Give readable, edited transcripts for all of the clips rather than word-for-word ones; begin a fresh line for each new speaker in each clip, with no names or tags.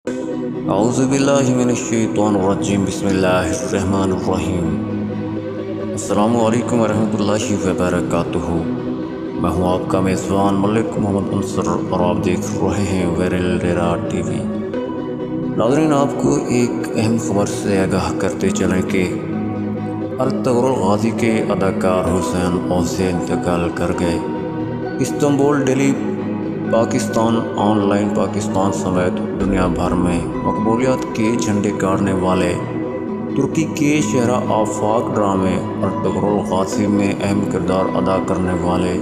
اعوذ باللہ من الشیطان الرجیم بسم اللہ الرحمن الرحیم۔ السلام علیکم ورحمۃ اللہ وبرکاتہ۔ میں ہوں آپ کا میزبان ملک محمد انصر اور آپ دیکھ رہے ہیں ویرل ڈیرا ٹی وی۔ ناظرین، آپ کو ایک اہم خبر سے آگاہ کرتے چلیں کہ ارطغرل غازی کے اداکار حسین اوزے انتقال کر گئے۔ Istanbul, Delhi, Pakistan on line Pakistan سمیت دنیا بھر میں مقبولیت کے جھنڈے گاڑنے والے ترکی کے شہرہ آفاق ڈرامے ارطغرل غازی میں اہم کردار ادا کرنے والے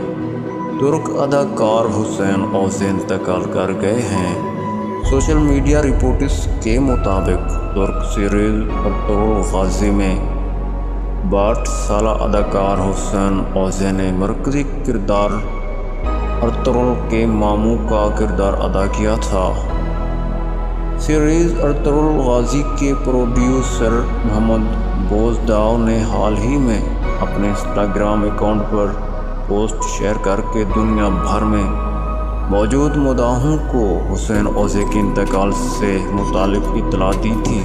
ترک اداکار حسین اوزے انتقال کر گئے ہیں۔ سوشل میڈیا رپورٹس کے مطابق ترک سیریز ارطغرل غازی میں 62 سالہ اداکار حسین اوزے نے مرکزی کردار ارطغرل کے ماموں کا کردار ادا کیا تھا۔ سیریز ارطغرل غازی کے پروڈیوسر محمد بوزداؤ نے حال ہی میں اپنے انسٹاگرام اکاؤنٹ پر پوسٹ شیئر کر کے دنیا بھر میں موجود مداحوں کو حسین اوزے کے انتقال سے متعلق اطلاع دی تھی۔